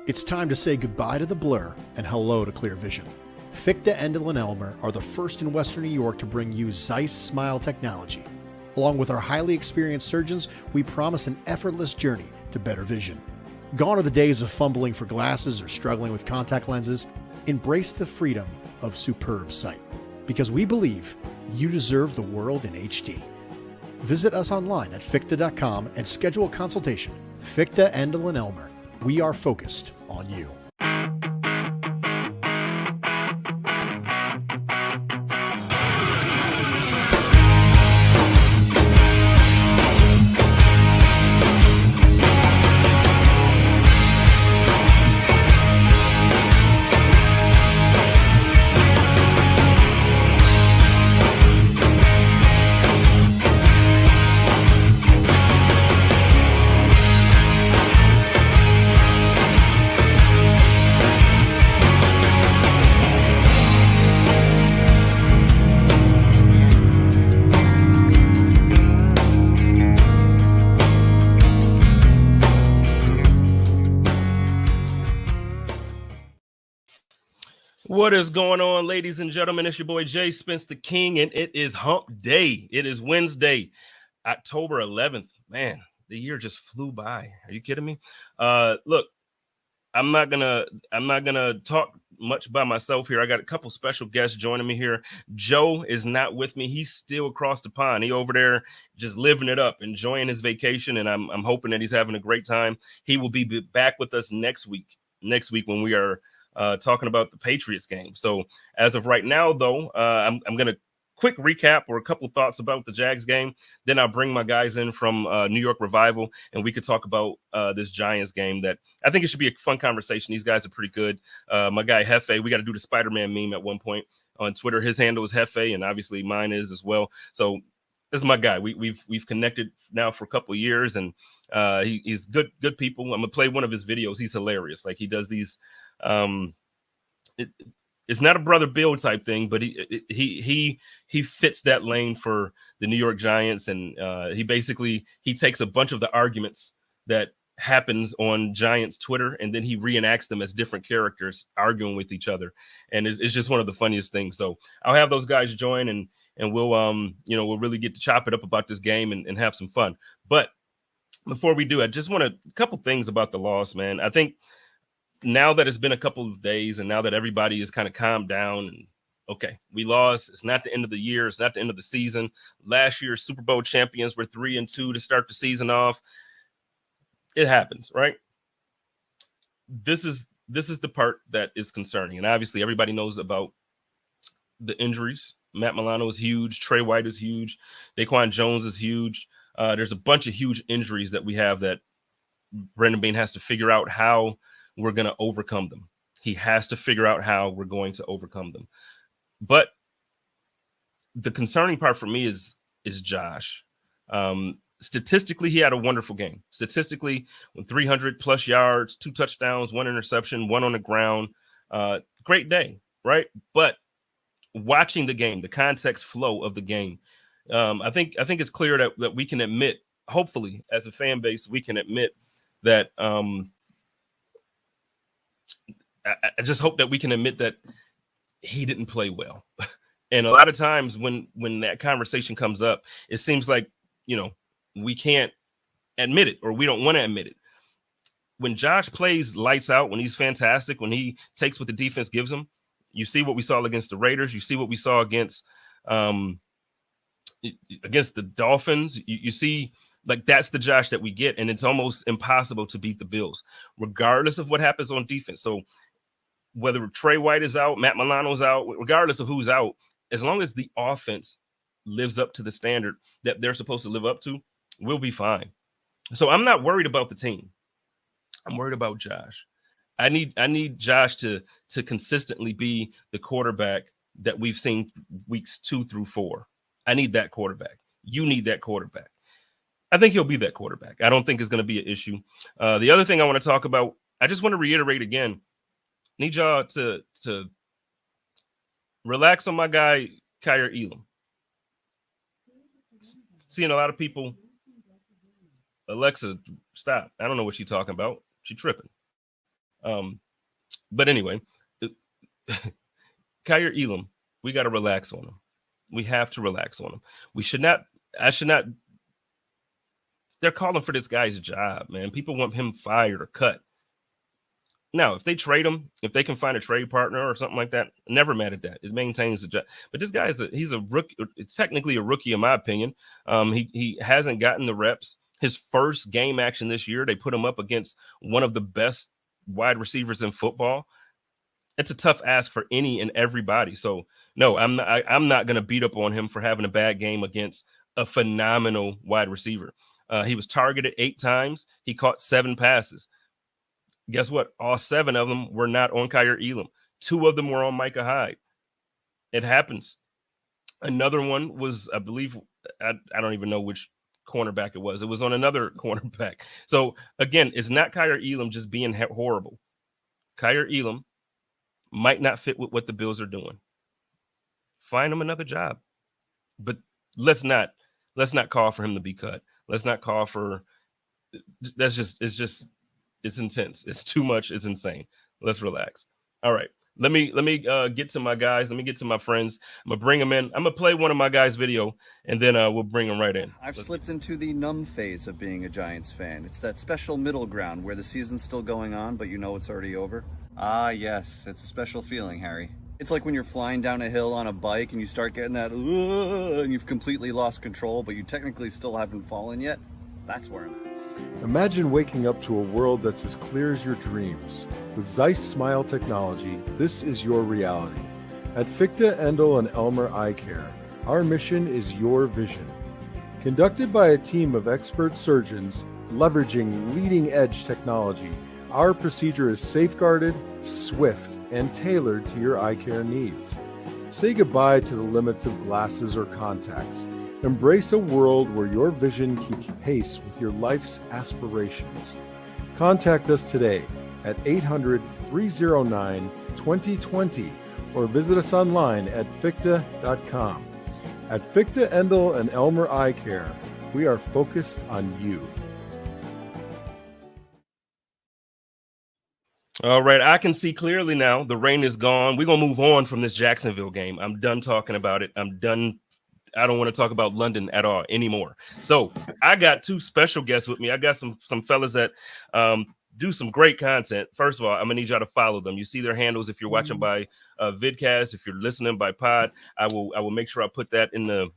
It's time to say goodbye to the blur and hello to clear vision. Fichte Endel and Elmer are the first in Western New York to bring you Zeiss Smile technology. Along with our highly experienced surgeons, we promise an effortless journey to better vision. Gone are the days of fumbling for glasses or struggling with contact lenses. Embrace the freedom of superb sight, because we believe you deserve the world in HD. Visit us online at fichte.com and schedule a consultation. Fichte Endel and Elmer. We are focused on you. What is going on, ladies and gentlemen? It's your boy Jefe Mr King, and it is Hump Day. It is Wednesday, October 11th. Man, the year just flew by. Are you kidding me? Look, I'm not gonna talk much by myself here. I got a couple special guests joining me here. Joe is not with me. He's still across the pond. He over there just living it up, enjoying his vacation, and I'm hoping that he's having a great time. He will be back with us next week when we are talking about the Patriots game. So as of right now, though, I'm going to quick recap or a couple thoughts about the Jags game. Then I'll bring my guys in from New York Revival, and we could talk about this Giants game that I think it should be a fun conversation. These guys are pretty good. My guy Jefe, we got to do the Spider-Man meme at one point on Twitter. His handle is Jefe, and obviously mine is as well. So this is my guy. We've connected now for a couple of years, and he's good people. I'm gonna play one of his videos. He's hilarious. Like, he does these. It's not a Brother Bill type thing, but he fits that lane for the New York Giants, and he takes a bunch of the arguments that happens on Giants Twitter, and then he reenacts them as different characters arguing with each other, and it's just one of the funniest things. So I'll have those guys join, and we'll we'll really get to chop it up about this game and have some fun. But before we do, I just want a couple things about the loss, man. I think now that it's been a couple of days, and now that everybody is kind of calmed down, and okay, we lost. It's not the end of the year. It's not the end of the season. Last year's Super Bowl champions were 3-2 to start the season off. It happens, right? This is the part that is concerning, and obviously everybody knows about the injuries. Matt Milano is huge. Trey White is huge. Daquan Jones is huge. There's a bunch of huge injuries that we have that Brandon Beane has to figure out how we're going to overcome them. He has to figure out how we're going to overcome them. But the concerning part for me is Josh. Statistically, he had a wonderful game. Statistically, with 300 plus yards, 2 touchdowns, 1 interception, 1 on the ground. Great day, right? But watching the game, the context flow of the game, I think it's clear that we can admit, hopefully, as a fan base, we can admit that I just hope that we can admit that he didn't play well. And a lot of times when that conversation comes up, it seems like, we can't admit it, or we don't want to admit it. When Josh plays lights out, when he's fantastic, when he takes what the defense gives him, you see what we saw against the Raiders. You see what we saw against the Dolphins. You see, like, that's the Josh that we get, and it's almost impossible to beat the Bills, regardless of what happens on defense. So whether Trey White is out, Matt Milano's out, regardless of who's out, as long as the offense lives up to the standard that they're supposed to live up to, we'll be fine. So I'm not worried about the team. I'm worried about Josh. I need Josh to consistently be the quarterback that we've seen weeks 2 through 4. I need that quarterback. You need that quarterback. I think he'll be that quarterback. I don't think it's going to be an issue. The other thing I want to talk about, I just want to reiterate again, need y'all to relax on my guy, Kyer Elam. Seeing a lot of people, Alexa, stop. I don't know what she's talking about. She tripping. But anyway, Kyer Elam, we got to relax on him. We have to relax on him. I should not. They're calling for this guy's job, man. People want him fired or cut. Now, if they trade him, if they can find a trade partner or something like that, never mad at that. It maintains the job. But this guy he's a rookie. It's technically a rookie, in my opinion. He hasn't gotten the reps. His first game action this year, they put him up against one of the best wide receivers in football. It's a tough ask for any and everybody. So no, I'm not going to beat up on him for having a bad game against a phenomenal wide receiver. He was targeted 8 times. He caught 7 passes. Guess what? All 7 of them were not on Kyer Elam. 2 of them were on Micah Hyde. It happens. Another one was, I believe, I don't even know which cornerback it was. It was on another cornerback. So again, it's not Kyer Elam just being horrible. Kyer Elam might not fit with what the Bills are doing. Find him another job. But let's not call for him to be cut. Let's not call for it's intense. It's too much. It's insane. Let's relax. All right. Let me get to my guys. Let me get to my friends. I'm gonna bring them in. I'm gonna play one of my guys' video, and then we'll bring them right in. I've slipped into the numb phase of being a Giants fan. It's that special middle ground where the season's still going on, but you know it's already over. Ah, yes. It's a special feeling, Harry. It's like when you're flying down a hill on a bike and you start getting that, and you've completely lost control, but you technically still haven't fallen yet. That's where I'm at. Imagine waking up to a world that's as clear as your dreams. With Zeiss Smile technology, this is your reality. At Fichte, Endel, and Elmer Eye Care, our mission is your vision. Conducted by a team of expert surgeons leveraging leading-edge technology, our procedure is safeguarded, swift, and tailored to your eye care needs. Say goodbye to the limits of glasses or contacts. Embrace a world where your vision keeps pace with your life's aspirations. Contact us today at 800-309-2020 or visit us online at fichte.com. At Fichte, Endel, and Elmer Eye Care, we are focused on you. All right, I can see clearly now. The rain is gone. We're going to move on from this Jacksonville game. I'm done talking about it. I'm done. I don't want to talk about London at all anymore. So I got 2 special guests with me. I got some fellas that do some great content. First of all, I'm going to need y'all to follow them. You see their handles if you're watching by vidcast. If you're listening by pod, I will make sure I put that in the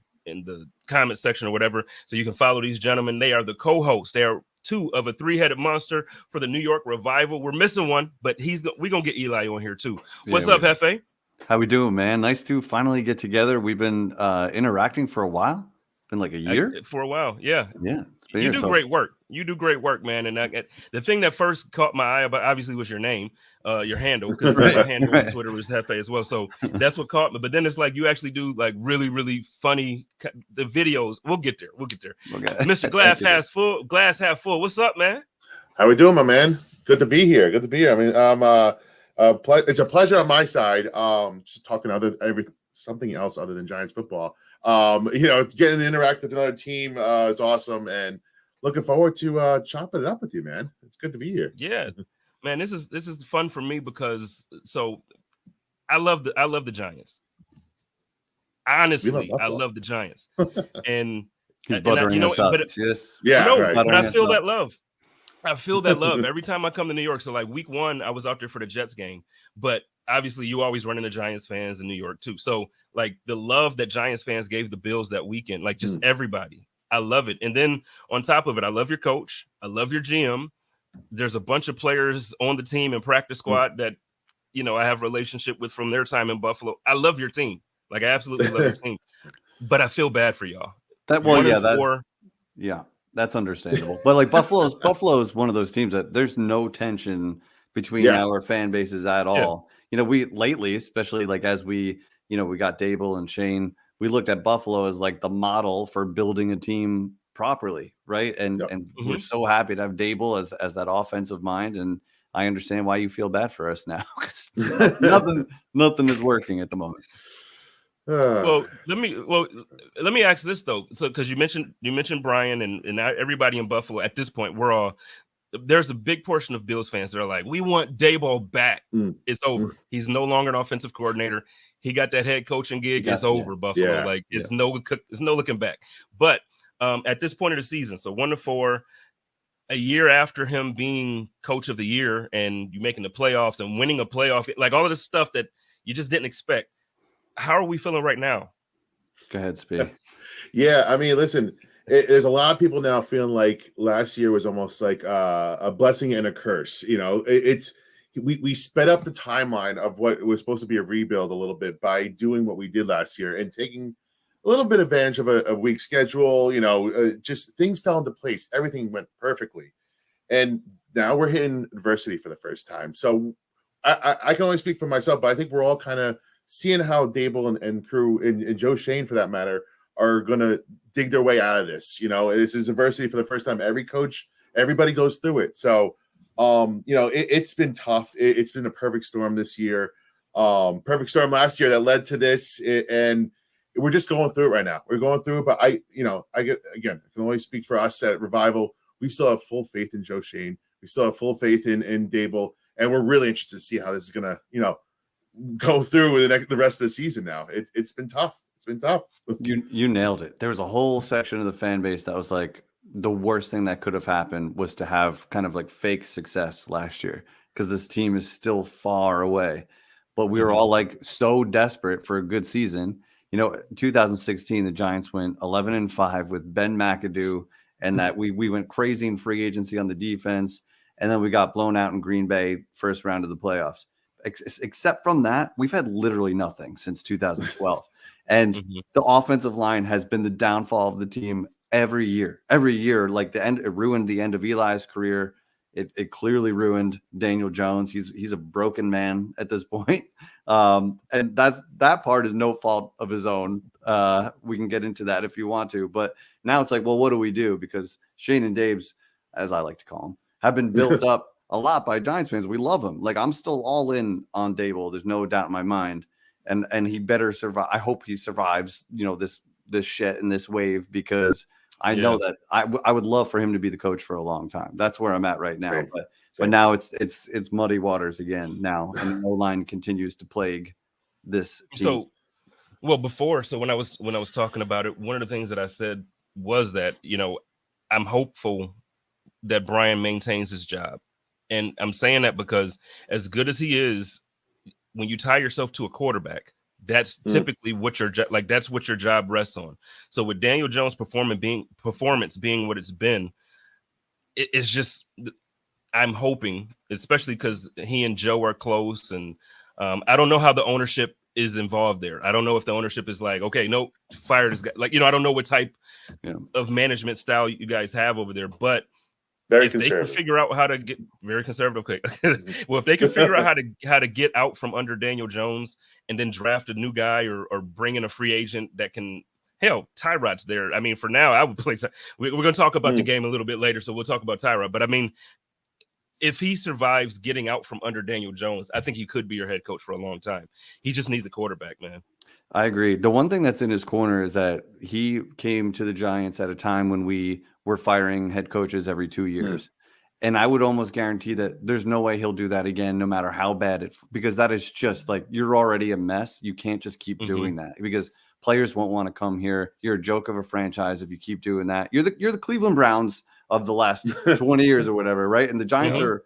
comment section or whatever, so you can follow these gentlemen. They are the co-hosts. They are 2 of a 3-headed monster for the New York Revival. We're missing one, but we're gonna get Eli on here too. What's up, Jefe? How we doing, man? Nice to finally get together. We've been interacting for a while. Been like a year? For a while, yeah. Yeah. You do great work. You do great work, man. And the thing that first caught my eye, but obviously, was your name, your handle, because my handle on Twitter was Jefe as well. So that's what caught me. But then it's like you actually do like really, really funny the videos. We'll get there. Okay. Mr. Glass Half Full. What's up, man? How we doing, my man? Good to be here. I mean, it's a pleasure on my side. Just talking something else other than Giants football. Getting to interact with another team is awesome, and looking forward to chopping it up with you, man. It's good to be here. Yeah, man, this is fun for me because I love the Giants. Honestly, I love the Giants, and but I feel that love. I feel that love every time I come to New York. So like week 1, I was out there for the Jets game, but obviously you always run into Giants fans in New York too. So like the love that Giants fans gave the Bills that weekend, like just everybody, I love it. And then on top of it, I love your coach. I love your GM. There's a bunch of players on the team and practice squad that, I have a relationship with from their time in Buffalo. I love your team. Like I absolutely love your team, but I feel bad for y'all. That's understandable. But like Buffalo's one of those teams that there's no tension between our fan bases at all. We lately, especially like as we got Daboll and Shane, we looked at Buffalo as like the model for building a team properly, right? And we're so happy to have Daboll as that offensive mind. And I understand why you feel bad for us now, because nothing is working at the moment. Well, let me ask this though. So, because you mentioned Brian and everybody in Buffalo at this point, we're all there's a big portion of Bills fans that are like, we want Daboll back. It's over. He's no longer an offensive coordinator. He got that head coaching gig. It's over, Buffalo. Yeah. Like it's no looking back. But at this point of the season, so 1-4, a year after him being coach of the year and you making the playoffs and winning a playoff, like all of this stuff that you just didn't expect. How are we feeling right now? Go ahead, Speedy. Yeah, I mean, listen, there's a lot of people now feeling like last year was almost like a blessing and a curse. You know, we sped up the timeline of what was supposed to be a rebuild a little bit by doing what we did last year and taking a little bit advantage of a weak schedule. You know, just things fell into place. Everything went perfectly. And now we're hitting adversity for the first time. So I can only speak for myself, but I think we're all kind of seeing how Daboll and crew and Joe Shane, for that matter, are going to dig their way out of this. You know, this is adversity for the first time. Every coach, everybody goes through it. So, you know, it's been tough. It's been a perfect storm this year. Perfect storm last year that led to this. And we're just going through it right now. We're going through it. But I can only speak for us at Revival. We still have full faith in Joe Shane. We still have full faith in Daboll. And we're really interested to see how this is going to, you know, go through the rest of the season now. It's been tough. It's been tough. You nailed it. There was a whole section of the fan base that was like, the worst thing that could have happened was to have kind of like fake success last year because this team is still far away. But we were all like so desperate for a good season. You know, 2016, the Giants went 11-5 with Ben McAdoo, and that we went crazy in free agency on the defense. And then we got blown out in Green Bay first round of the playoffs. Except from that, we've had literally nothing since 2012. And the offensive line has been the downfall of the team every year. Every year, like it ruined the end of Eli's career. It clearly ruined Daniel Jones. He's a broken man at this point. And that part is no fault of his own. We can get into that if you want to. But now it's like, well, what do we do? Because Shane and Dave's, as I like to call them, have been built up a lot by Giants fans. We love him. Like, I'm still all in on Daboll. There's no doubt in my mind. And he better survive. I hope he survives, you know, this shit and this wave, because I know that I would love for him to be the coach for a long time. That's where I'm at right now. But now it's muddy waters again now, and the O-line continues to plague this team. So, well, before, so when I was talking about it, one of the things that I said was that, you know, I'm hopeful that Brian maintains his job. And I'm saying that because as good as he is, when you tie yourself to a quarterback, that's typically what that's what your job rests on. So with Daniel Jones' performance being what it's been, it's just, I'm hoping, especially because he and Joe are close, and I don't know how the ownership is involved there. I don't know if the ownership is like, okay, no, fire this guy. Like, you know, I don't know what type of management style you guys have over there, but very if conservative. they can figure out how to get very conservative, okay. Well, if they can figure out how to get out from under Daniel Jones and then draft a new guy or bring in a free agent that can, hell, Tyrod's there. I mean, for now, I would play. We're going to talk about the game a little bit later, so we'll talk about Tyrod. But I mean, if he survives getting out from under Daniel Jones, I think he could be your head coach for a long time. He just needs a quarterback, man. I agree. The one thing that's in his corner is that he came to the Giants at a time when we were firing head coaches every 2 years. And I would almost guarantee that there's no way he'll do that again, no matter how bad because that is just like, you're already a mess. You can't just keep doing that, because players won't want to come here. You're a joke of a franchise if you keep doing that. You're the Cleveland Browns of the last 20 years or whatever, right? And the Giants are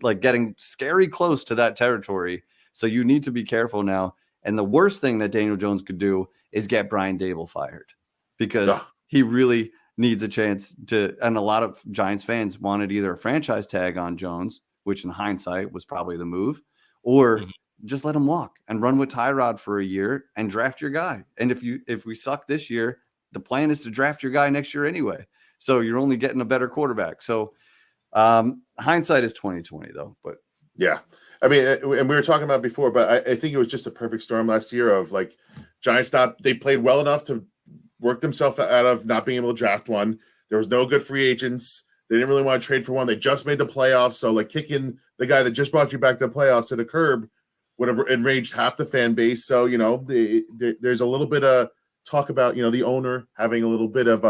like getting scary close to that territory. So you need to be careful now. And the worst thing that Daniel Jones could do is get Brian Daboll fired, because he really needs a chance to. And a lot of Giants fans wanted either a franchise tag on Jones, which in hindsight was probably the move, or just let him walk and run with Tyrod for a year and draft your guy. And if we suck this year, the plan is to draft your guy next year anyway. So you're only getting a better quarterback. So hindsight is 2020 though. But yeah. I mean, and we were talking about before, but I think it was just a perfect storm last year of like Giants they played well enough to work themselves out of not being able to draft one. There was no good free agents. They didn't really want to trade for one. They just made the playoffs. So like kicking the guy that just brought you back to the playoffs to the curb would have enraged half the fan base. So, you know, there's a little bit of talk about, you know, the owner having a little bit of,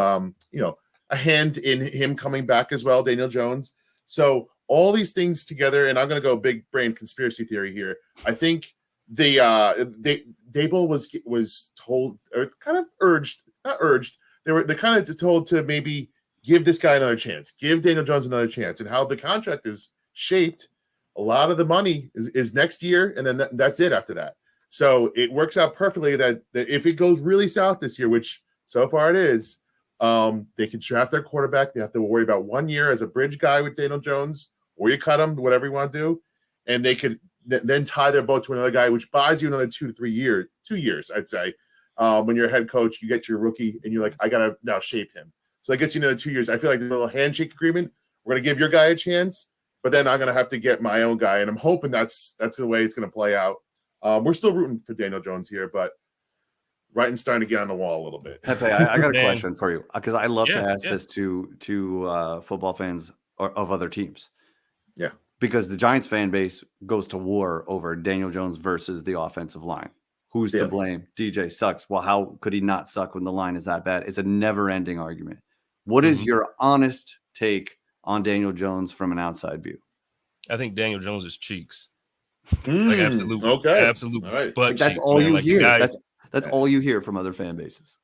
you know, a hand in him coming back as well, Daniel Jones. So all these things together, and I'm going to go big brain conspiracy theory here. I think Daboll was told, or kind of urged, not urged. They kind of told to maybe give this guy another chance, give Daniel Jones another chance, and how the contract is shaped. A lot of the money is next year, and then that's it after that. So it works out perfectly that if it goes really south this year, which so far it is, they can draft their quarterback. They have to worry about 1 year as a bridge guy with Daniel Jones, or you cut him, whatever you want to do, and they could then tie their boat to another guy, which buys you another 2 to 3 years, 2 years, I'd say. When you're a head coach, you get your rookie, and you're like, I gotta now shape him. So that gets you another 2 years. I feel like the little handshake agreement. We're gonna give your guy a chance, but then I'm gonna have to get my own guy, and I'm hoping that's the way it's gonna play out. We're still rooting for Daniel Jones here, but writing's starting to get on the wall a little bit. Hefe, I got a question for you, because I love to ask this to football fans of other teams. Yeah. Because the Giants fan base goes to war over Daniel Jones versus the offensive line. Who's to blame? DJ sucks. Well, how could he not suck when the line is that bad? It's a never-ending argument. What is your honest take on Daniel Jones from an outside view? I think Daniel Jones is cheeks. Like absolute, okay, absolute right. butt Like, that's cheeks, all man. you Like, hear. guy, That's all you hear from other fan bases.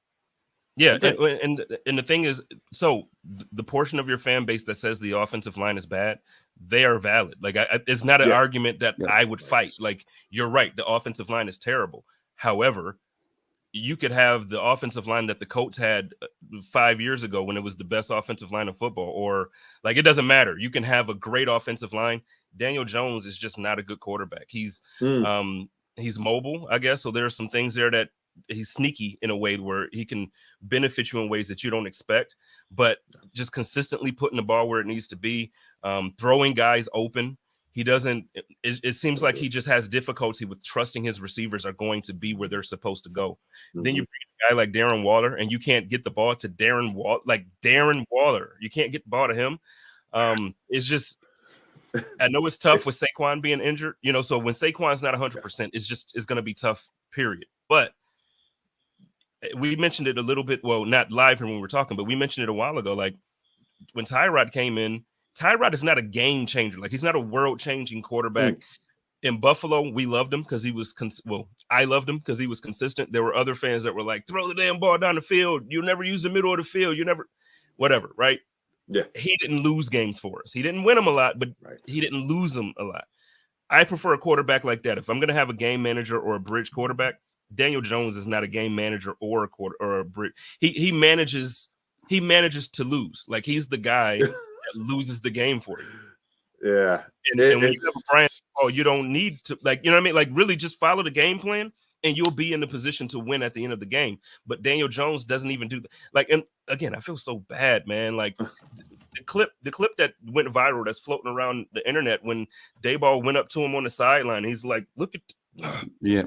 yeah, and the thing is, so the portion of your fan base that says the offensive line is bad, they are valid. Like it's not an argument that I would fight. Like, you're right, the offensive line is terrible. However, you could have the offensive line that the Colts had 5 years ago when it was the best offensive line in football, or like, it doesn't matter. You can have a great offensive line. Daniel Jones is just not a good quarterback. He's mobile, I guess. So there are some things there that he's sneaky in a way where he can benefit you in ways that you don't expect, but just consistently putting the ball where it needs to be, throwing guys open. He doesn't, it seems like he just has difficulty with trusting his receivers are going to be where they're supposed to go. Then you bring a guy like Darren Waller, and you can't get the ball to Darren Waller. You can't get the ball to him. It's just, I know it's tough with Saquon being injured, so when Saquon's not 100%, it's going to be tough, period. But we mentioned it a little bit, well, not live when we were talking, but we mentioned it a while ago. Like, when Tyrod came in, Tyrod is not a game changer. Like, he's not a world-changing quarterback. In Buffalo, we loved him because he was I loved him because he was consistent. There were other fans that were like, throw the damn ball down the field. You never use the middle of the field. You never, whatever, right? Yeah. He didn't lose games for us. He didn't win them a lot, but he didn't lose them a lot. I prefer a quarterback like that. If I'm going to have a game manager or a bridge quarterback, Daniel Jones is not a game manager or a bridge. He manages to lose. Like, he's the guy that loses the game for you. Yeah. And when you have a Brian, you don't need to, like, you know what I mean? Like, really just follow the game plan and you'll be in the position to win at the end of the game. But Daniel Jones doesn't even do that. Like, and again, I feel so bad, man. Like, the clip that went viral that's floating around the internet when Daboll went up to him on the sideline, he's like, look at he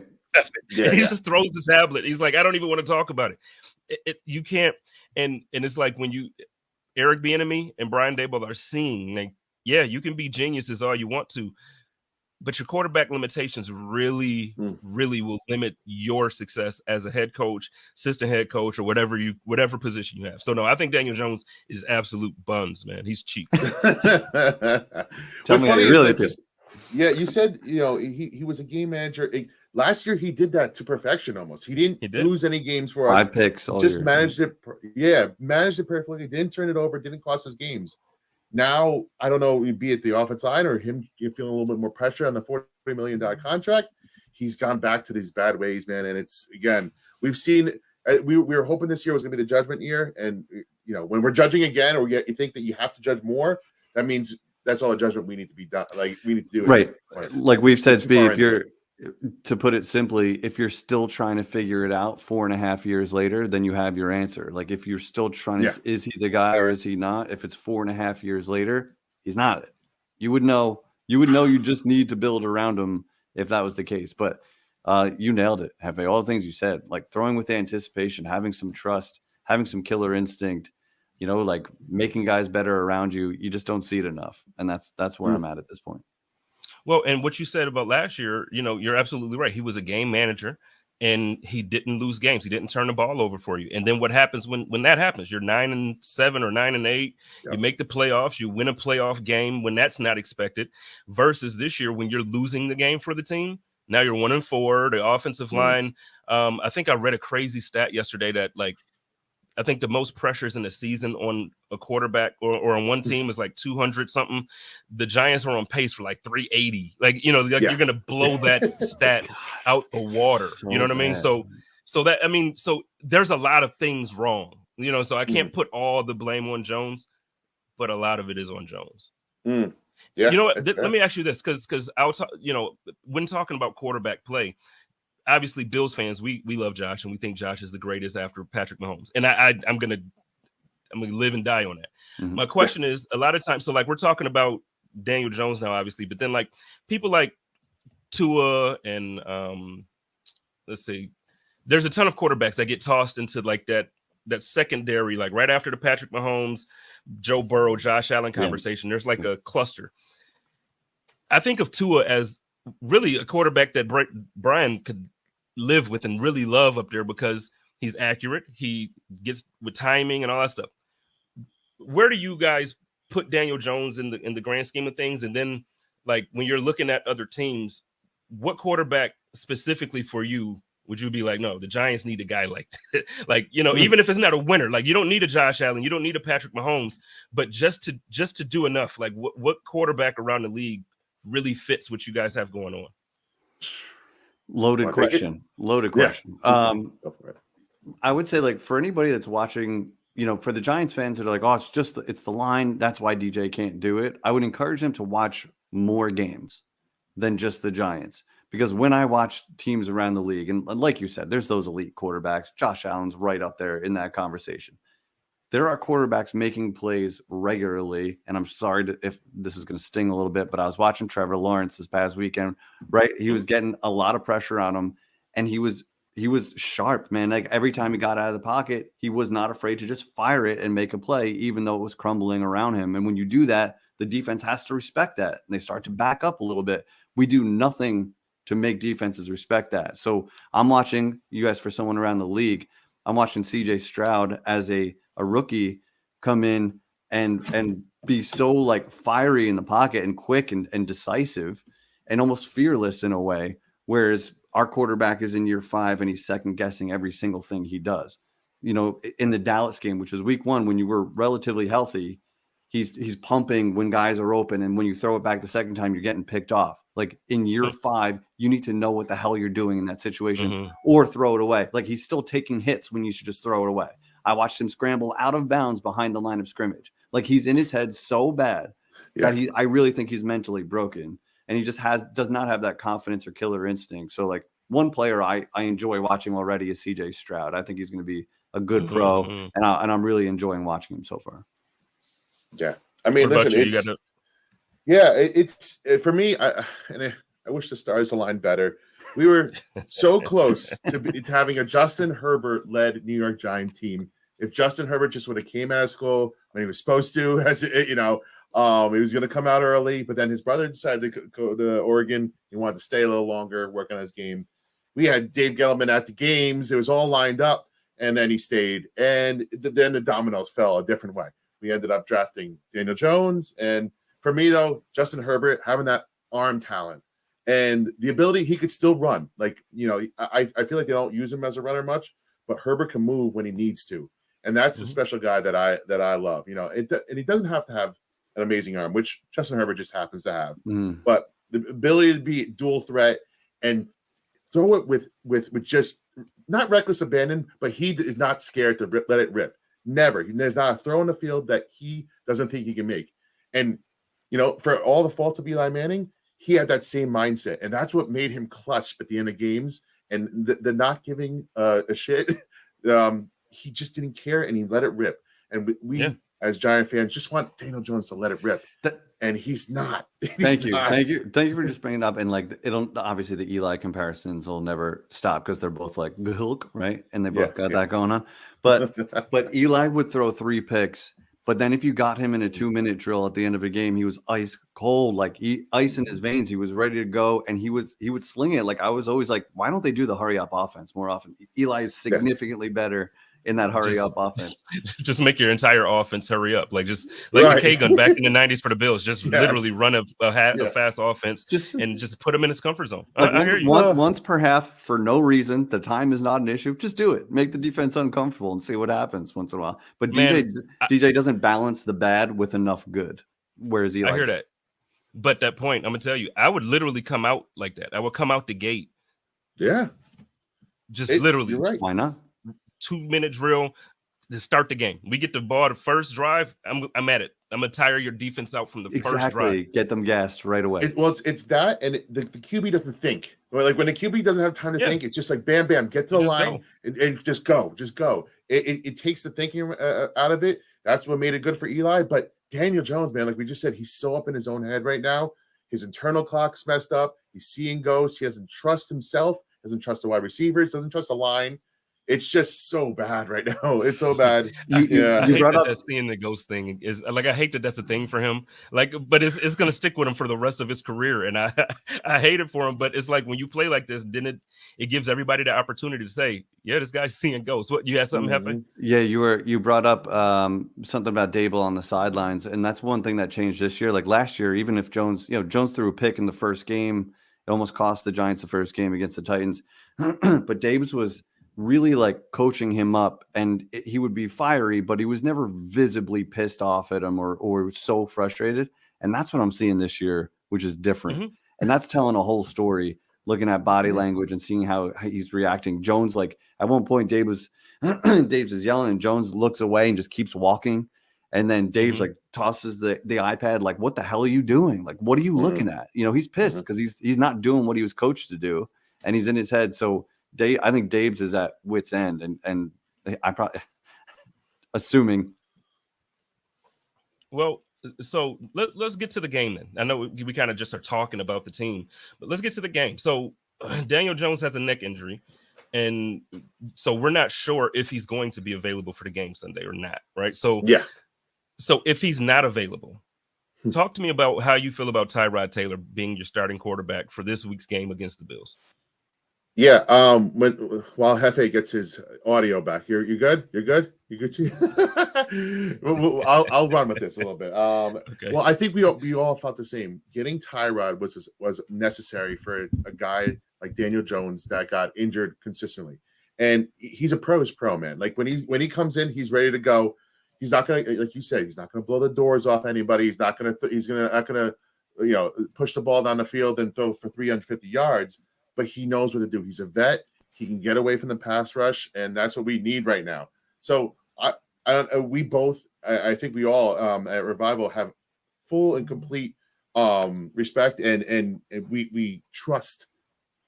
just throws the tablet. He's like, I don't even want to talk about it. You can't, and it's like when Eric Bieniemy and Brian Daboll are seeing, like, yeah, you can be geniuses all you want to, but your quarterback limitations really will limit your success as a head coach, assistant head coach, or whatever position you have. So no, I think Daniel Jones is absolute buns, man. He's cheap. Tell me, really pissed. Yeah, you said he was a game manager. Last year he did that to perfection almost. He didn't lose any games for us. 5 picks all just year. managed it. Yeah, managed it perfectly. Didn't turn it over. Didn't cost us games. Now, I don't know, be it the offense line or him feeling a little bit more pressure on the $40 million contract, he's gone back to these bad ways, man. And it's, again, we've seen we were hoping this year was going to be the judgment year. And, when we're judging again, or you think that you have to judge more, that means that's all the judgment we need to be done. Like, we need to do it. Right. Like we've said, Speed, to put it simply, if you're still trying to figure it out 4.5 years later, then you have your answer. Like, if you're still trying to, is he the guy or is he not? If it's 4.5 years later, he's not it. You would know you just need to build around him if that was the case. But you nailed it, Hefe. All the things you said, like throwing with anticipation, having some trust, having some killer instinct, like making guys better around you. You just don't see it enough. And that's where I'm at this point. Well, and what you said about last year, you're absolutely right. He was a game manager. and he didn't lose games. He didn't turn the ball over for you. And then what happens when that happens? You're 9-7 or 9-8. Yep. You make the playoffs. You win a playoff game when that's not expected. Versus this year when you're losing the game for the team. Now you're 1-4. The offensive line. I think I read a crazy stat yesterday that I think the most pressures in the season on a quarterback or on one team is like 200 something. The Giants are on pace for like 380. You're going to blow that stat out the water. So you know what I mean? So there's a lot of things wrong, so I can't put all the blame on Jones, but a lot of it is on Jones. Yeah, you know what? Let me ask you this. Cause I'll talk, when talking about quarterback play, obviously, Bills fans, we love Josh, and we think Josh is the greatest after Patrick Mahomes. And I'm gonna live and die on that. Mm-hmm. My question is, a lot of times, so we're talking about Daniel Jones now, obviously, but then people like Tua and let's see, there's a ton of quarterbacks that get tossed into that secondary, right after the Patrick Mahomes, Joe Burrow, Josh Allen conversation. There's a cluster. I think of Tua as really a quarterback that Brian could live with and really love up there because he's accurate. He gets with timing and all that stuff. Where do you guys put Daniel Jones in the grand scheme of things? And then when you're looking at other teams, what quarterback specifically for you would you be no, the Giants need a guy even if it's not a winner, you don't need a Josh Allen, you don't need a Patrick Mahomes, but just to do enough, what quarterback around the league really fits what you guys have going on? Loaded question. I would say for anybody that's watching, for the Giants fans that are oh, it's the line. That's why DJ can't do it. I would encourage them to watch more games than just the Giants. Because when I watch teams around the league, and like you said, there's those elite quarterbacks. Josh Allen's right up there in that conversation. There are quarterbacks making plays regularly, and I'm sorry if this is going to sting a little bit, but I was watching Trevor Lawrence this past weekend, right? He was getting a lot of pressure on him, and he was sharp, man. Every time he got out of the pocket, he was not afraid to just fire it and make a play, even though it was crumbling around him. And when you do that, the defense has to respect that, and they start to back up a little bit. We do nothing to make defenses respect that. So I'm watching, you guys, for someone around the league, I'm watching CJ Stroud as a rookie come in and be so fiery in the pocket and quick and decisive and almost fearless in a way. Whereas our quarterback is in year 5 and he's second guessing every single thing he does. In the Dallas game, which was week 1, when you were relatively healthy, he's pumping when guys are open. And when you throw it back the second time, you're getting picked off. In year 5, you need to know what the hell you're doing in that situation or throw it away. He's still taking hits when you should just throw it away. I watched him scramble out of bounds behind the line of scrimmage. He's in his head so bad that I really think he's mentally broken, and he just does not have that confidence or killer instinct. So one player I enjoy watching already is CJ Stroud. I think he's going to be a good pro, and I'm really enjoying watching him so far. Yeah. I mean, listen, it's for me. I wish the stars aligned better. We were so close to having a Justin Herbert led New York Giant team. If Justin Herbert just would have came out of school when he was supposed to, he was going to come out early, but then his brother decided to go to Oregon. He wanted to stay a little longer, work on his game. We had Dave Gettleman at the games. It was all lined up, and then he stayed. And then the dominoes fell a different way. We ended up drafting Daniel Jones. And for me, though, Justin Herbert, having that arm talent and the ability, he could still run. I feel like they don't use him as a runner much, but Herbert can move when he needs to. And that's the special guy that I love. And he doesn't have to have an amazing arm, which Justin Herbert just happens to have. But the ability to be dual threat and throw it with just not reckless abandon, but he is not scared to let it rip. Never. There's not a throw in the field that he doesn't think he can make. And, for all the faults of Eli Manning, he had that same mindset. And that's what made him clutch at the end of games. And the not giving a shit, he just didn't care and he let it rip. And we as Giant fans, just want Daniel Jones to let it rip. And he's not. Thank you for just bringing it up. And it'll obviously the Eli comparisons will never stop because they're both Hulk, right? And they both got that going on. But Eli would throw 3 picks, But then if you got him in a 2-minute drill at the end of a game, he was ice cold, like ice in his veins. He was ready to go, and he would sling it. Like I was always like, why don't they do the hurry up offense more often? Eli is significantly better in that hurry up offense. Just make your entire offense hurry up. Like just like the K-gun back in the 90s for the Bills. Just literally run a fast offense and just put him in his comfort zone. Like I hear you. Once per half for no reason. The time is not an issue. Just do it. Make the defense uncomfortable and see what happens once in a while. But DJ doesn't balance the bad with enough good. Whereas Eli, I hear that. But that point, I'm gonna tell you, I would literally come out like that. I would come out the gate. Yeah. Just literally. You're right. Why not? 2-minute drill to start the game. We get the ball the first drive. I'm at it. I'm gonna tire your defense out from the first drive. Get them gassed right away. It's that, and the QB doesn't think. Like when the QB doesn't have time to think, it's just like bam, bam, get to the line and just go. It takes the thinking out of it. That's what made it good for Eli. But Daniel Jones, man, like we just said, he's so up in his own head right now. His internal clock's messed up. He's seeing ghosts. He doesn't trust himself. Doesn't trust the wide receivers. Doesn't trust the line. It's just so bad right now. It's so bad. I hate that seeing the ghost thing is like, I hate that that's a thing for him. Like, but it's going to stick with him for the rest of his career. And I hate it for him, but it's like when you play like this, then it gives everybody the opportunity to say, yeah, this guy's seeing ghosts. What, you had something happen? Yeah, you brought up something about Daboll on the sidelines. And that's one thing that changed this year. Like last year, even if Jones threw a pick in the first game, it almost cost the Giants the first game against the Titans. But Daboll was really like coaching him up, and he would be fiery, but he was never visibly pissed off at him or so frustrated. And that's what I'm seeing this year, which is different. Mm-hmm. And that's telling a whole story, looking at body language and seeing how he's reacting. Jones, like at one point, Dave's is yelling and Jones looks away and just keeps walking. And then Dave's like tosses the iPad, like, what the hell are you doing? Like, what are you looking at? He's pissed because he's not doing what he was coached to do, and he's in his head. So I think Dave's is at wit's end, and I probably assuming. Well, so let's get to the game then. I know we kind of just are talking about the team, but let's get to the game. So Daniel Jones has a neck injury, and so we're not sure if he's going to be available for the game Sunday or not, right? So so if he's not available, talk to me about how you feel about Tyrod Taylor being your starting quarterback for this week's game against the Bills. Yeah, while Jefe gets his audio back, you good? You're good? You good? I'll run with this a little bit. Okay. Well, I think we all thought the same. Getting Tyrod was necessary for a guy like Daniel Jones that got injured consistently, and he's a pro's pro, man. Like when he comes in, he's ready to go. He's not gonna, like you said, he's not gonna blow the doors off anybody. He's not gonna push the ball down the field and throw for 350 yards. But he knows what to do. He's a vet. He can get away from the pass rush, and that's what we need right now. So I think we all at Revival have full and complete respect, and we trust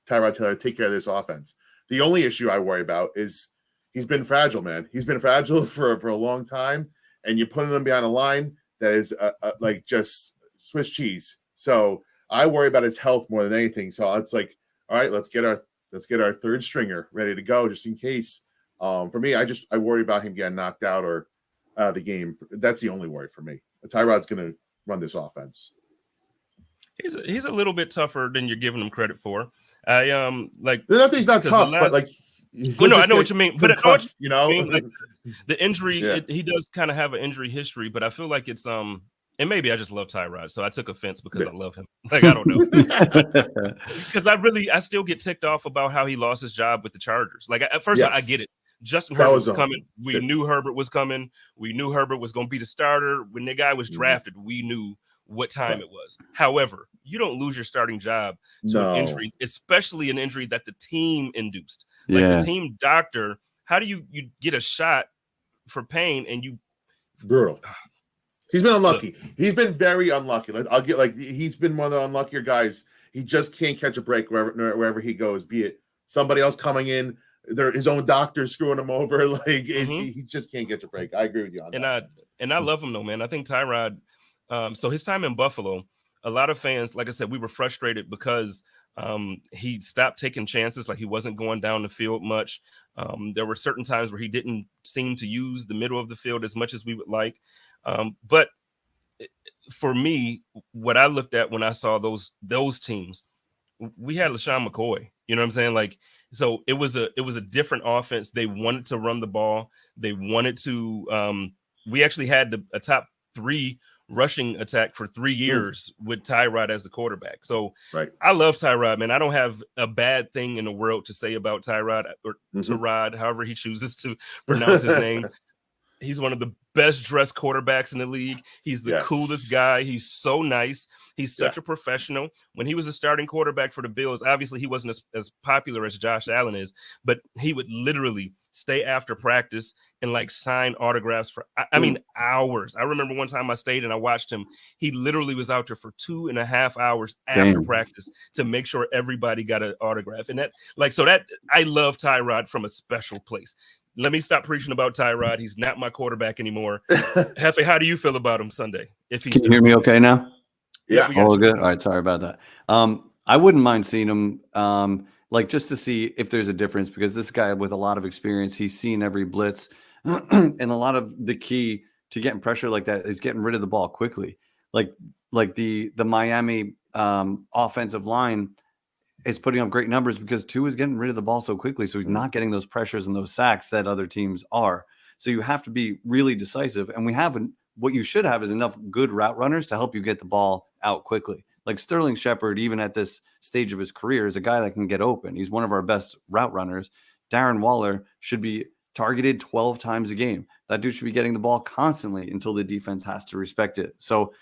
Tyrod Taylor to take care of this offense. The only issue I worry about is he's been fragile, man. He's been fragile for a long time, and you're putting him behind a line that is like just Swiss cheese. So I worry about his health more than anything. So it's like, all right, let's get our third stringer ready to go just in case. For me, I worry about him getting knocked out or out of the game. That's the only worry for me. Tyrod's going to run this offense. He's a little bit tougher than you're giving him credit for. Like not that he's not tough, but like. Well, no, I know what you mean. But like, the injury, he does kind of have an injury history, but I feel like it's and maybe I just love Tyrod, so I took offense because I love him. Like, I don't know. Because I still get ticked off about how he lost his job with the Chargers. Like, at first, I get it. Justin Herbert was coming. We knew Herbert was coming. We knew Herbert was going to be the starter. When the guy was drafted, we knew what time it was. However, you don't lose your starting job to an injury, especially an injury that the team induced. Like, the team doctor, how do you get a shot for pain and you – brutal. He's been unlucky. He's been very unlucky. He's been one of the unluckier guys. He just can't catch a break wherever he goes, be it somebody else coming in, his own doctor screwing him over. He just can't catch a break. I agree with you on that. I love him though, man. I think Tyrod, so his time in Buffalo, a lot of fans, like I said, we were frustrated because he stopped taking chances. Like, he wasn't going down the field much. There were certain times where he didn't seem to use the middle of the field as much as we would like. But for me, what I looked at when I saw those teams, we had LaShawn McCoy. You know what I'm saying? Like, so it was a different offense. They wanted to run the ball. They wanted to. We actually had a top 3 rushing attack for 3 years with Tyrod as the quarterback. So I love Tyrod, man. I don't have a bad thing in the world to say about Tyrod or Tyrod, however he chooses to pronounce his name. He's one of the best dressed quarterbacks in the league. He's the coolest guy. He's so nice. He's such a professional. When he was a starting quarterback for the Bills, obviously he wasn't as popular as Josh Allen is, but he would literally stay after practice and like sign autographs for, I mean, hours. I remember one time I stayed and I watched him. He literally was out there for 2.5 hours after practice to make sure everybody got an autograph. And that, like, so that I love Tyrod from a special place. Let me stop preaching about Tyrod. He's not my quarterback anymore. Jefe, how do you feel about him Sunday? If he's Can you hear me okay now? Yeah. All good. All right. Sorry about that. I wouldn't mind seeing him, like just to see if there's a difference, because this guy with a lot of experience, he's seen every blitz, and a lot of the key to getting pressure like that is getting rid of the ball quickly. Like the Miami offensive line is putting up great numbers because Tua is getting rid of the ball so quickly. So he's not getting those pressures and those sacks that other teams are. So you have to be really decisive. And what you should have is enough good route runners to help you get the ball out quickly. Like Sterling Shepard, even at this stage of his career, is a guy that can get open. He's one of our best route runners. Darren Waller should be targeted 12 times a game. That dude should be getting the ball constantly until the defense has to respect it. So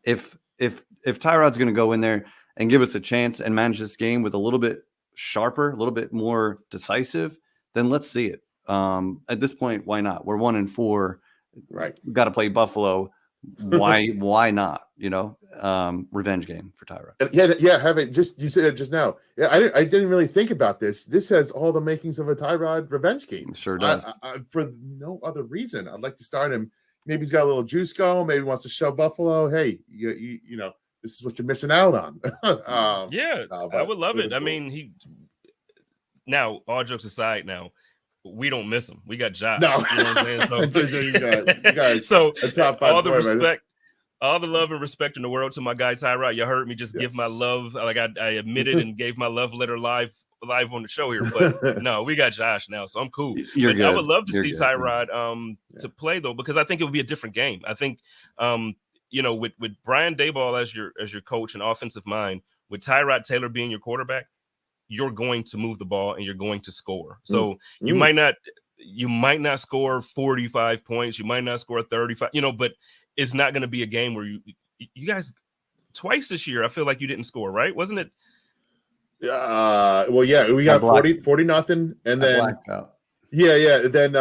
if Tyrod's going to go in there and give us a chance and manage this game with a little bit sharper, a little bit more decisive, then let's see it. At this point, why not? We're 1-4. Right. We've got to play Buffalo. Why not? Revenge game for Tyrod. You said it just now. Yeah, I didn't really think about this. This has all the makings of a Tyrod revenge game. It sure does. For no other reason. I'd like to start him. Maybe he's got a little juice going. Maybe he wants to show Buffalo. Hey, you know, this is what you're missing out on. I would love it. Cool. I mean, now, all jokes aside, now we don't miss him. We got Josh. No. You know what I'm saying? So, you got so a top 5 all the player, respect, man. all the love and respect in the world to my guy Tyrod. You heard me just give my love. Like I admitted and gave my love letter live on the show here. But no, we got Josh now, so I'm cool. I would love to see Tyrod to play though, because I think it would be a different game. I think with Brian Daboll as your coach and offensive mind, with Tyrod Taylor being your quarterback, you're going to move the ball and you're going to score. So you might not score 45 points, you might not score 35, but it's not going to be a game where you guys twice this year, I feel like you didn't score, right? Wasn't it? Well, yeah, we got 40-0, and then then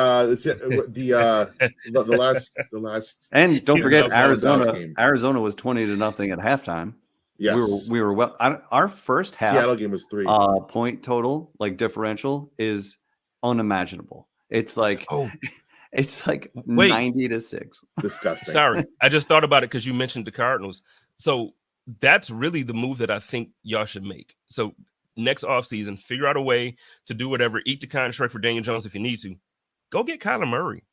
the last and don't forget Arizona was 20-0 at halftime. Yes, we were well. Our first half Seattle game was 3 point total, like differential, is unimaginable. It's like it's like 90-6. It's disgusting. Sorry, I just thought about it because you mentioned the Cardinals. So that's really the move that I think y'all should make. So next offseason, figure out a way to do whatever. Eat the contract for Daniel Jones if you need to. Go get Kyler Murray.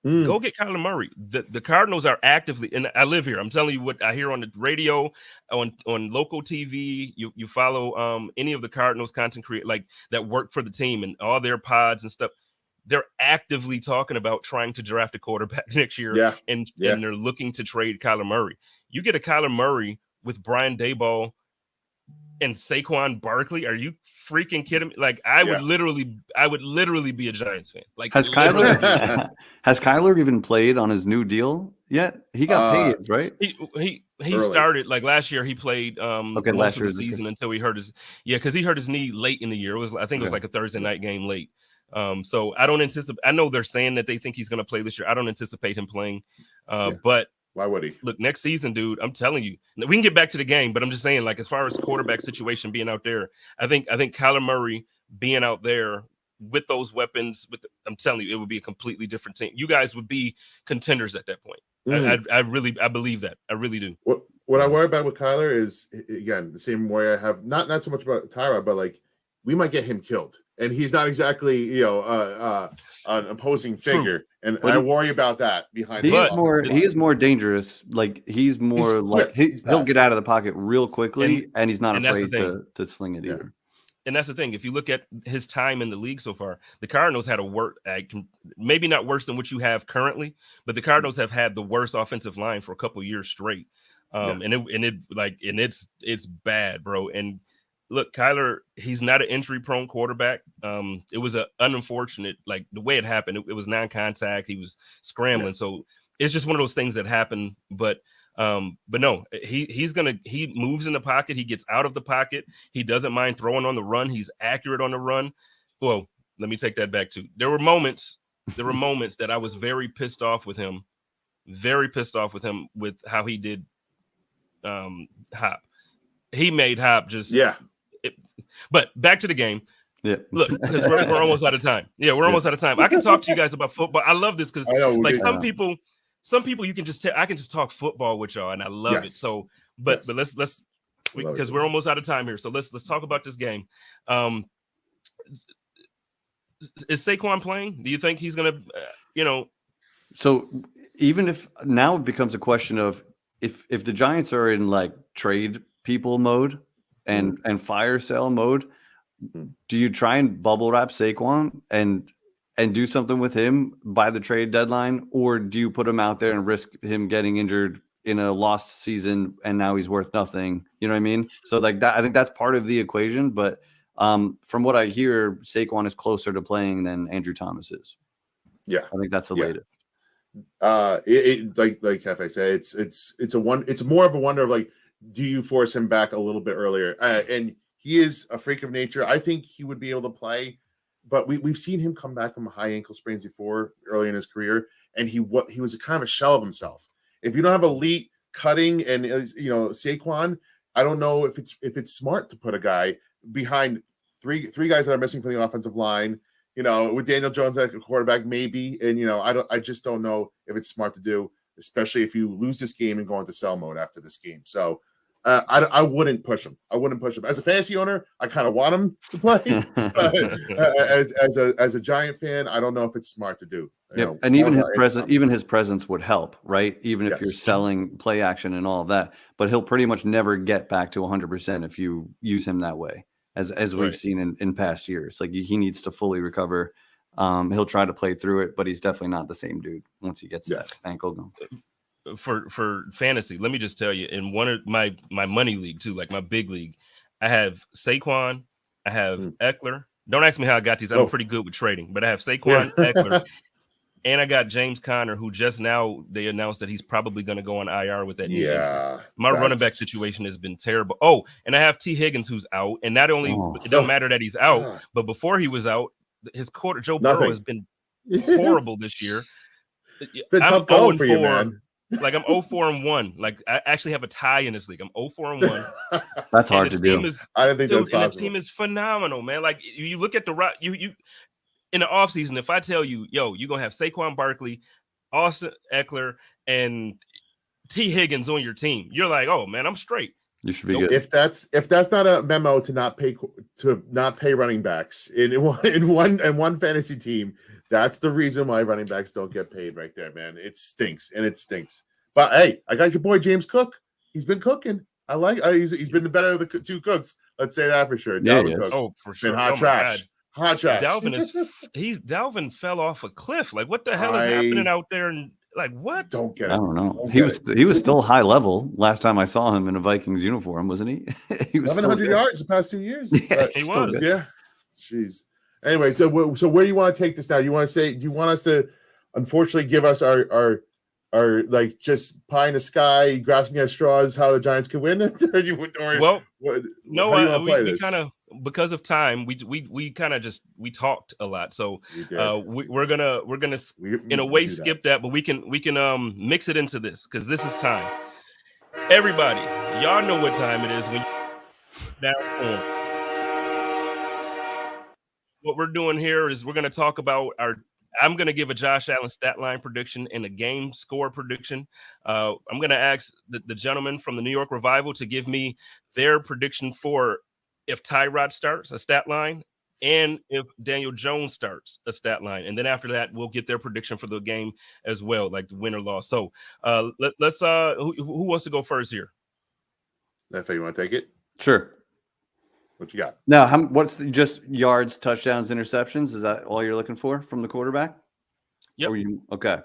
Go get Kyler Murray. The Cardinals are actively, and I live here. I'm telling you what I hear on the radio, on local TV. You follow any of the Cardinals content creators like that work for the team and all their pods and stuff. They're actively talking about trying to draft a quarterback next year, and they're looking to trade Kyler Murray. You get a Kyler Murray with Brian Daboll and Saquon Barkley. Are you freaking kidding me? Like I would literally be a Giants fan. Like has Kyler even played on his new deal yet? He got paid, right? He started like last year. He played most of the season until he hurt his because he hurt his knee late in the year. It was like a Thursday night game late. So I don't anticipate. I know they're saying that they think he's going to play this year. I don't anticipate him playing. But why would he? Look, next season, dude, I'm telling you, we can get back to the game, but I'm just saying, like, as far as quarterback situation being out there, I think Kyler Murray being out there with those weapons, I'm telling you, it would be a completely different team. You guys would be contenders at that point. I believe that. I really do. What I worry about with Kyler is, again, the same way I have not so much about Tyrod, but like we might get him killed. And he's not exactly, an opposing figure. And I worry about that behind. He is more dangerous. Like he's he'll get out of the pocket real quickly, and he's not afraid to sling it either. And that's the thing. If you look at his time in the league so far, the Cardinals had maybe not worse than what you have currently, but the Cardinals have had the worst offensive line for a couple years straight. It's bad, bro. And look, Kyler, he's not an injury-prone quarterback. It was an unfortunate, like the way it happened. It was non-contact. He was scrambling, so it's just one of those things that happen. But no, he moves in the pocket. He gets out of the pocket. He doesn't mind throwing on the run. He's accurate on the run. Well, let me take that back too. There were moments that I was very pissed off with him with how he did Hop. He made Hop just but back to the game. Yeah, look, because we're almost out of time. Yeah, we're almost out of time. I can talk to you guys about football. I love this because like some people you can just I can just talk football with y'all, and I love it. So, but let's because we're almost out of time here. So let's talk about this game. Is Saquon playing? Do you think he's gonna? So even if now it becomes a question of if the Giants are in like trade people mode and fire sale mode, do you try and bubble wrap Saquon and do something with him by the trade deadline, or do you put him out there and risk him getting injured in a lost season and now he's worth nothing? You know what I mean? So like that, I think that's part of the equation. But from what I hear, Saquon is closer to playing than Andrew Thomas is. Yeah, I think that's the latest. Like Jefe said, it's more of a wonder of like, do you force him back a little bit earlier? And he is a freak of nature. I think he would be able to play, but we've seen him come back from high ankle sprains before early in his career, and he was a kind of a shell of himself. If you don't have elite cutting and Saquon, I don't know if it's smart to put a guy behind three guys that are missing from the offensive line. With Daniel Jones at quarterback, maybe, and I just don't know if it's smart to do, especially if you lose this game and go into sell mode after this game. So I wouldn't push him. As a fantasy owner, I kind of want him to play. But as a Giant fan, I don't know if it's smart to do. And even his presence would help, right? Even if you're selling play action and all of that, but he'll pretty much never get back to 100% if you use him that way. As we've seen in past years, like he needs to fully recover. He'll try to play through it, but he's definitely not the same dude once he gets that ankle going. For fantasy, let me just tell you, in one of my money league too, like my big league, I have Saquon, I have Eckler. Don't ask me how I got these. I'm pretty good with trading, but I have Saquon, Eckler, and I got James Conner, who just now they announced that he's probably going to go on IR with that knee injury. My running back situation has been terrible. Oh, and I have T. Higgins, who's out, and not only it don't matter that he's out, but before he was out, his quarter Joe Burrow has been horrible this year. Been tough going for you, man. Like I'm 0-4-1. Like I actually have a tie in this league. I'm 0-4-1 That's hard to do. I don't think that's possible. And the team is phenomenal, man. Like you look at the you in the offseason, if I tell you, you're gonna have Saquon Barkley, Austin Eckler, and T. Higgins on your team, you're like, oh man, I'm straight. You should be good. If that's not a memo to not pay running backs in one fantasy team, that's the reason why running backs don't get paid right there, man. It stinks. But hey, I got your boy James Cook. He's been cooking. I like. He's been the better of the two cooks. Let's say that for sure. Dalvin Cook. Oh, for sure. Been hot trash. Hot trash. Dalvin fell off a cliff. Like what the hell is happening out there? And like what? Don't get it. I don't know. He was still high level last time I saw him in a Vikings uniform, wasn't he? He was 1,100 yards the past 2 years. Yeah, he was. Good. Yeah. Jeez. Anyway, so where do you want to take this now? Do you want us to unfortunately give us our like just pie in the sky, grasping at straws, how the Giants could win it? We kind of, because of time, we kind of just talked a lot, so we're gonna in a way skip that, but we can mix it into this because this is time. Everybody, y'all know what time it is when down on. What we're doing here is we're going to talk about I'm going to give a Josh Allen stat line prediction and a game score prediction. I'm going to ask the gentleman from the New York Revival to give me their prediction for if Tyrod starts, a stat line, and if Daniel Jones starts, a stat line. And then after that, we'll get their prediction for the game as well, like the win or loss. So let's who wants to go first here? If you want to take it? Sure. What you got? Now, what's just yards, touchdowns, interceptions? Is that all you're looking for from the quarterback? Yep. Okay.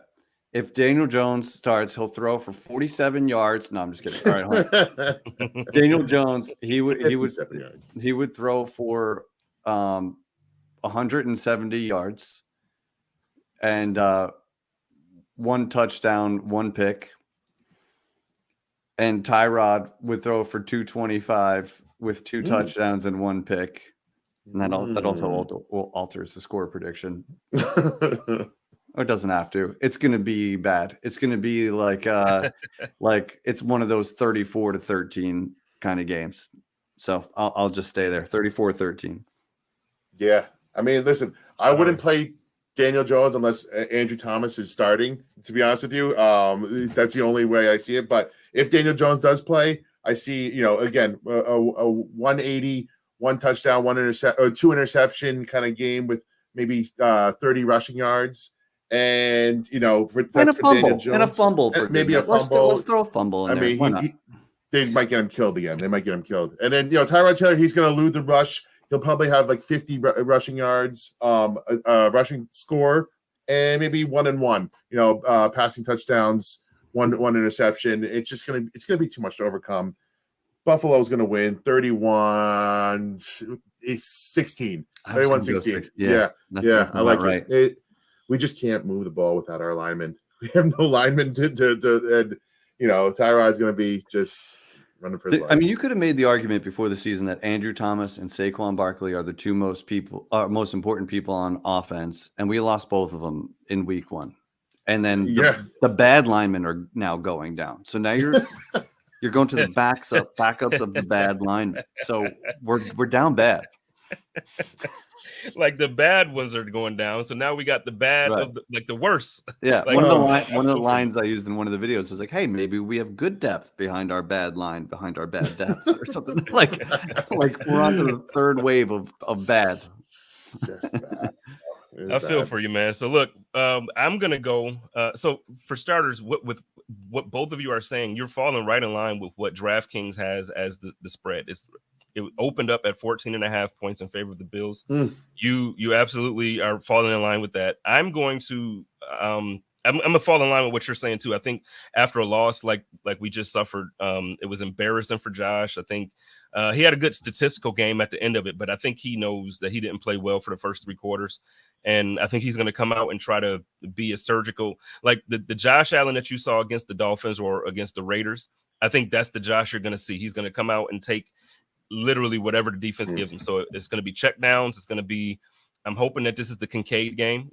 If Daniel Jones starts, he'll throw for 47 yards. No, I'm just kidding. All right, hold on. Daniel Jones, he would throw for 170 yards and 1 touchdown, 1 pick. And Tyrod would throw for 225 with 2 touchdowns and 1 pick. And that also alters the score prediction. Or it doesn't have to. It's going to be bad. It's going to be like it's one of those 34-13 kind of games. So I'll just stay there. 34-13. Yeah. I mean, listen, I wouldn't play Daniel Jones unless Andrew Thomas is starting, to be honest with you. That's the only way I see it. But if Daniel Jones does play, I see, again, a 180, 1 touchdown, 2 interception kind of game with maybe 30 rushing yards. And, and a fumble. And a fumble. Maybe a fumble. Let's throw a fumble in there. They might get him killed again. And then, Tyrod Taylor, he's going to elude the rush. He'll probably have like 50 rushing yards, rushing score, and maybe 1 and 1. Passing touchdowns, one interception. It's gonna be too much to overcome. Buffalo's gonna win 31-16. 31-16. Yeah. I like it. We just can't move the ball without our linemen. We have no linemen to Tyrod's gonna be just running for his life. I mean, you could have made the argument before the season that Andrew Thomas and Saquon Barkley are the 2 most important people on offense, and we lost both of them in week 1. And then the bad linemen are now going down. So now you're going to the backups of the bad linemen. So we're down bad. Like the bad ones are going down, so now we got the bad of the worst. Yeah, one of the lines I used in one of the videos is like, "Hey, maybe we have good depth behind our bad line, behind our bad depth, or something like we're on to the 3rd wave of bad." I feel for you, man. So look, I'm gonna go. So for starters, with what both of you are saying, you're falling right in line with what DraftKings has as the spread. It opened up at 14.5 points in favor of the Bills. You absolutely are falling in line with that. I'm going to I'm gonna fall in line with what you're saying too. I think after a loss like we just suffered, it was embarrassing for Josh. I think he had a good statistical game at the end of it, but I think he knows that he didn't play well for the first 3 quarters. And I think he's going to come out and try to be a surgical, like the Josh Allen that you saw against the Dolphins or against the Raiders. I think that's the Josh you're going to see. He's going to come out and take literally whatever the defense gives him. So it's going to be check downs. It's going to be, I'm hoping that this is the Kincaid game,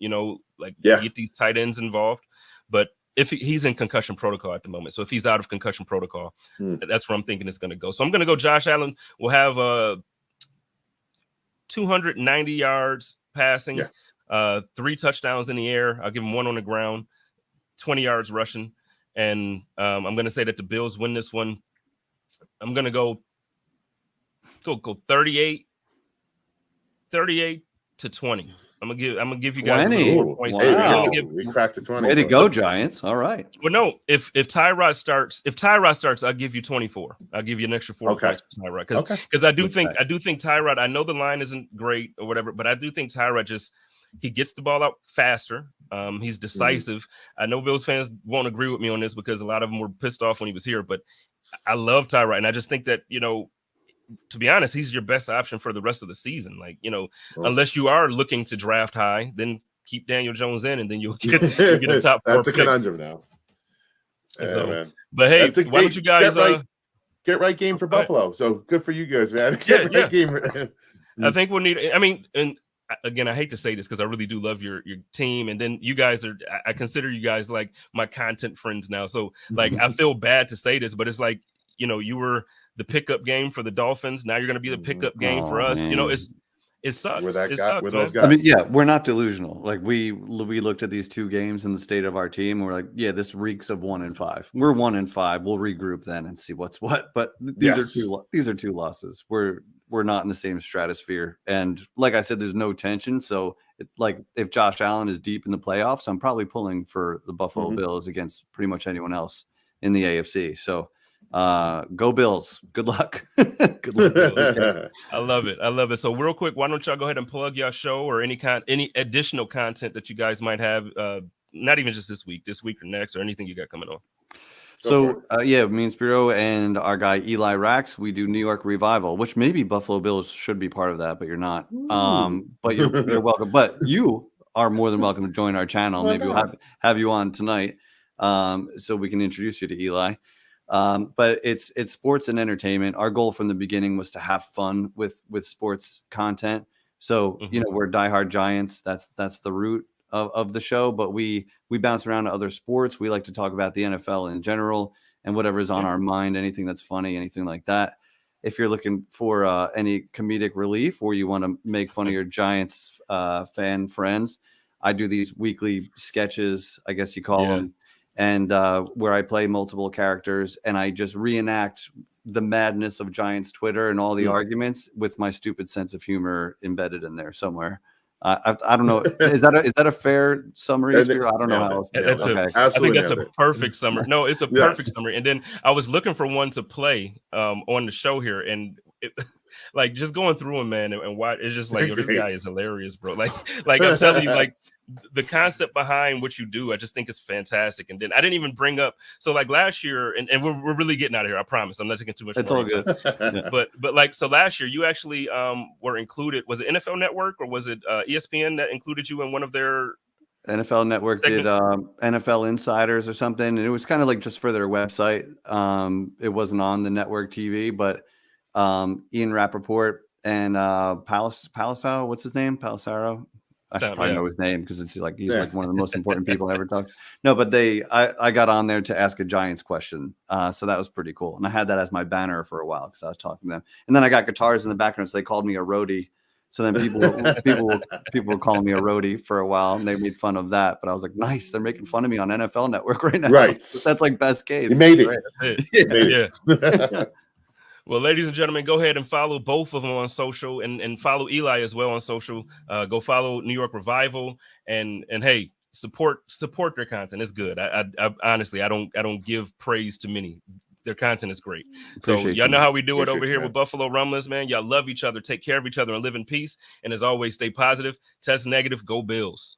get these tight ends involved. But if he's in concussion protocol at the moment, so if he's out of concussion protocol, that's where I'm thinking it's going to go. So I'm going to go Josh Allen will have 290 yards passing, 3 touchdowns in the air. I'll give him 1 on the ground, 20 yards rushing. And I'm going to say that the Bills win this one. I'm going to go 38-20. I'm gonna give you guys 20. a little more points. Wow. We cracked the 20. Way to go, Giants. All right. Well, no, if Tyrod starts, I'll give you 24. I'll give you an extra 4 points for Tyrod. Because I do think Tyrod, I know the line isn't great or whatever, but I do think Tyrod he gets the ball out faster. He's decisive. I know Bills fans won't agree with me on this because a lot of them were pissed off when he was here, but I love Tyrod. And I just think that, to be honest, he's your best option for the rest of the season. Unless you are looking to draft high, then keep Daniel Jones in, and then you'll get a top 4 That's pick. a conundrum now. Man. But hey, why don't you guys get right game for Buffalo? So good for you guys, man. Right game. I think we'll need. I mean, and again, I hate to say this because I really do love your team, and then you guys I consider you guys like my content friends now. So I feel bad to say this, but it's like you were the pickup game for the Dolphins. Now you're going to be the pickup game for us. Man. It sucks. We're that it guy, sucks, we're those man. guys. I mean, yeah, we're not delusional. Like we looked at these 2 games and the state of our team. And we're like, yeah, this reeks of 1-5. We're 1-5. We'll regroup then and see what's what. But these are 2 losses. We're we're not in the same stratosphere. And like I said, there's no tension. So like if Josh Allen is deep in the playoffs, I'm probably pulling for the Buffalo Bills against pretty much anyone else in the AFC. So go Bills. Good luck. Good luck. I love it. I love it. So real quick, why don't y'all go ahead and plug your show or any additional content that you guys might have, not even just this week or next, or anything you got coming on. So yeah, me and Spiro and our guy Eli Rax, we do New York Revival, which maybe Buffalo Bills should be part of that, but you're not. But you're welcome. But you are more than welcome to join our channel. Maybe we'll have you on tonight, so we can introduce you to Eli. But it's sports and entertainment. Our goal from the beginning was to have fun with sports content. So we're diehard Giants. That's the root of the show, but we bounce around to other sports. We like to talk about the NFL in general and whatever's on our mind, anything that's funny, anything like that. If you're looking for any comedic relief or you want to make fun of your Giants fan friends, I do these weekly sketches, I guess you call them, and where I play multiple characters and I just reenact the madness of Giants Twitter and all the arguments with my stupid sense of humor embedded in there somewhere. I don't know. Is that a fair summary? I don't know how else to I think that's a perfect summary. No, it's a perfect summary. And then I was looking for one to play on the show here, and like just going through them, man, and why it's just like, yo, this guy is hilarious, bro. Like I'm telling you, like the concept behind what you do, I just think is fantastic. And then I didn't even bring up, so like last year, and we're really getting out of here. I promise. I'm not taking too much. It's all good. But like, so last year you actually were included. Was it NFL Network or was it ESPN that included you in one of their NFL Network segments? Did NFL Insiders or something, and it was kind of like just for their website. It wasn't on the network TV, but Ian Rappaport and Palisaro, what's his name? Palisaro. I should probably know his name because it's like he's like one of the most important people I ever talked to. No, but I got on there to ask a Giants question. So that was pretty cool. And I had that as my banner for a while because I was talking to them. And then I got guitars in the background, so they called me a roadie. So then people were calling me a roadie for a while, and they made fun of that. But I was like, nice, they're making fun of me on NFL Network right now. Right. That's like best case. You made it. Yeah. Well, ladies and gentlemen, go ahead and follow both of them on social and follow Eli as well on social. Go follow New York Revival and hey, support their content. It's good. I honestly, I don't give praise to many. Their content is great. So y'all know how we do it over here with Buffalo Rumblers, man. Y'all love each other, take care of each other, and live in peace. And as always, stay positive, test negative, go Bills.